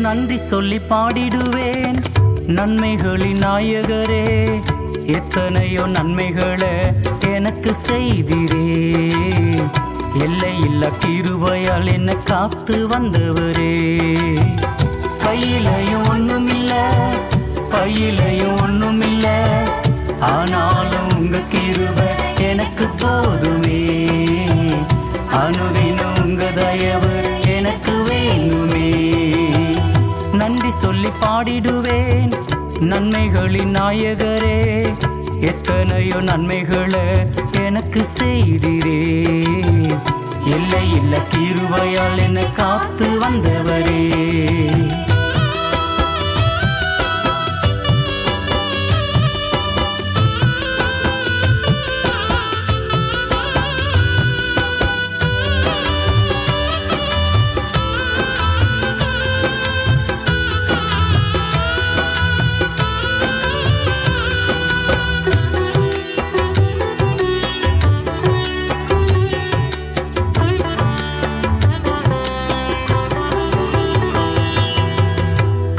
நன்றி சொல்லி பாடிடுவேன் நன்மைகளின் நாயகரே. எத்தனையோ நன்மைகளை எனக்கு செய்திரே. எல்லையில்ல கிருபையால் என்ன காத்து வந்தவரே. கையிலையும் ஒண்ணுமில்ல பையிலையும் ஒண்ணுமில்ல, ஆனாலும் உங்க கிருபை எனக்கு போதுமே. அனுதினம் உங்க தயவு எனக்கு வேணுமே. நன்றி சொல்லி பாடிடுவேன் நன்மைகளின் நாயகரே. எத்தனையோ நன்மைகளை எனக்கு செய்திரே. எல்லையில்ல கிருபையால் என்ன காத்து வந்தவரே.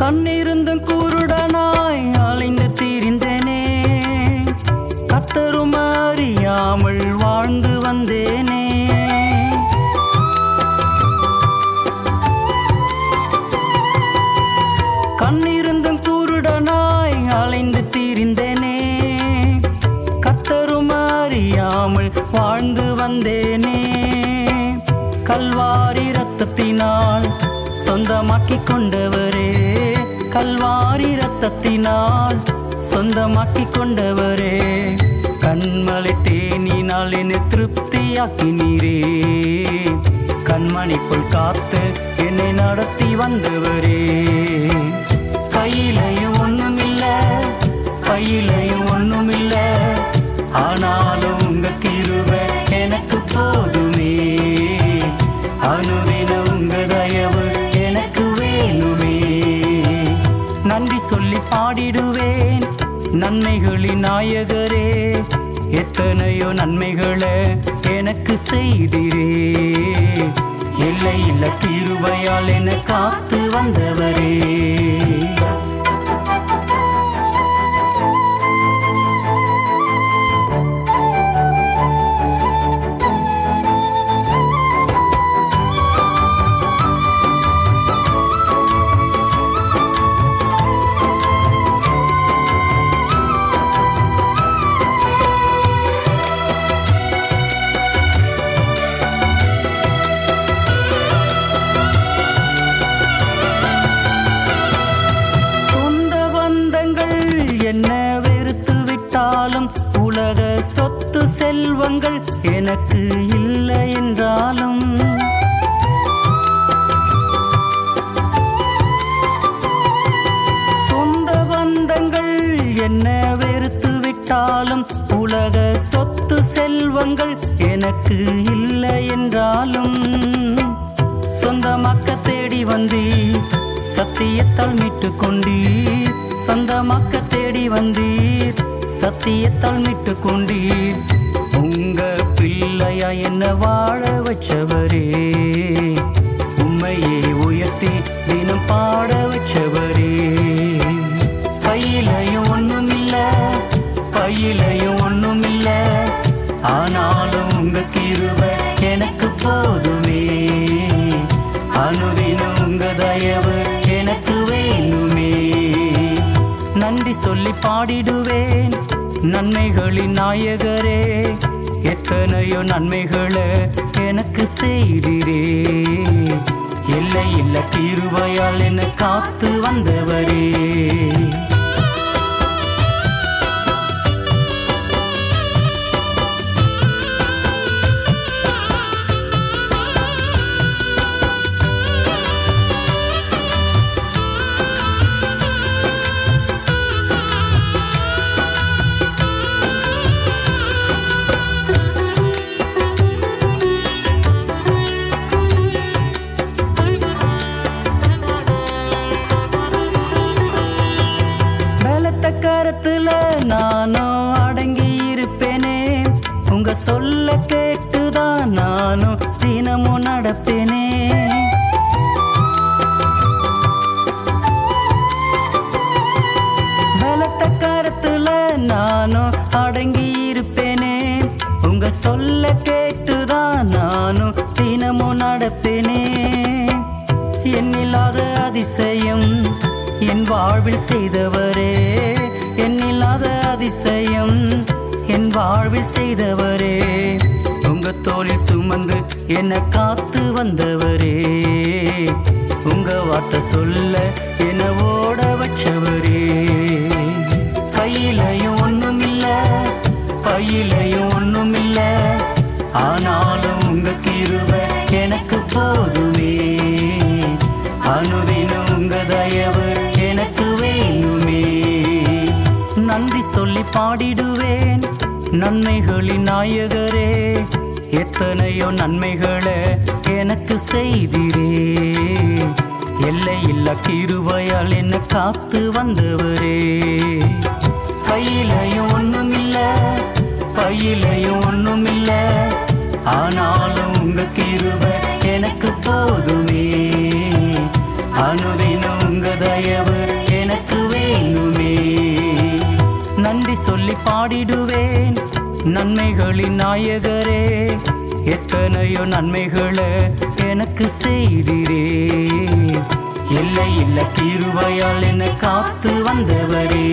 கண்ணிருந்தும் குருடனாய் அலைந்து திரிந்தேனே. கர்த்தரும் அறியாமல் வாழ்ந்து வந்தேனே. கண்ணிருந்தும் குருடனாய் அலைந்து திரிந்தேனே. கர்த்தரும் அறியாமல் வாழ்ந்து வந்தேனே. கல்வாரி இரத்தத்தினால் சொந்தமாக்கிக் கொண்டவரே. கல்வாரி இரத்தத்தினால் சொந்தமாக்கிக் கொண்டவரே. கண்மலை தேனினால் என்னை திருப்தியாக்கினீரே. கண்மணி போல் காத்து என்னை நடத்தி வந்தவரே. கையிலையும் ஒண்ணுமில்ல பையிலையும் ஒண்ணுமில்ல, ஆனாலும் உங்க கிருபை எனக்கு போதுமே. அனுதினம் உங்க தயவு எனக்கு வேணுமே. நன்றி சொல்லி பாடிடுவேன் நன்மைகளின் நாயகரே. எத்தனையோ நன்மைகளை எனக்கு செய்திரே. எல்லையில்ல கிருபையால் என்னை காத்து வந்தவரே. என்ன வெறுத்து விட்டாலும், உலக சொத்து செல்வங்கள் எனக்கு இல்லை என்றாலும், சொந்த பந்தங்கள் என்ன வெறுத்து விட்டாலும், உலக சொத்து செல்வங்கள் எனக்கு இல்லை என்றாலும், சொந்தமாக்க தேடி வந்தீர், சத்தியத்தால் மீட்டுக் கொண்டீர். சொந்தமாக்க தேடி வந்தீர், சத்தியத்தால் மீட்டுக் கொண்டீர். உங்க பிள்ளையா என்ன வாழ வச்சவரே. உம்மையே உயர்த்தி தினம் பாட வச்சவரே. கையிலையும் ஒண்ணுமில்ல பையிலையும் ஒண்ணுமில்ல, ஆனாலும் உங்க கிருபை எனக்கு போதுமே. அனுதினம் உங்க தயவு எனக்கு வேணுமே. நன்றி சொல்லி பாடிடுவேன் நன்மைகளின் நாயகரே. எத்தனையோ நன்மைகளை எனக்கு செய்திரே. எல்லையில்ல கிருபையால் என்னை காத்து வந்தவரே. எண்ணில்லாத அதிசயம் என் வாழ்வில் செய்தவரே, எண்ணில்லாத அதிசயம் என் வாழ்வில் செய்தவரே. உங்க தோளில் சுமந்து என்னை காத்து வந்தவரே, உங்க வார்த்தை சொல்ல என்ன ஓட வச்சவரே. கையிலையும் ஒண்ணும் இல்ல, பையிலையும் ஒண்ணும் இல்ல, ஆனாலும் உங்க கிருபை எனக்கு போதுமே. அனுதினம் உங்க தயவு எனக்கு வேணுமே. நன்றி சொல்லி பாடிடுவேன் நன்மைகளின் நாயகரே, எத்தனையோ நன்மைகளை எனக்கு செய்திரே. எல்லையில்லா கிருபையால் என்ன காத்து வந்தவரே. கையிலையும் ஒண்ணும் இல்ல, பையிலையும் ஒண்ணும் இல்ல, ஆனாலும் உங்க கிருபை எனக்கு போதுமே. அனுதினம் உங்க தயவு எனக்கு வேணுமே. நன்றி சொல்லி பாடிடுவேன் நன்மைகளின் நாயகரே, எத்தனையோ நன்மைகளை எனக்கு செய்திரே. எல்லையில்லா கிருபையால் என்னை காத்து வந்தவரே.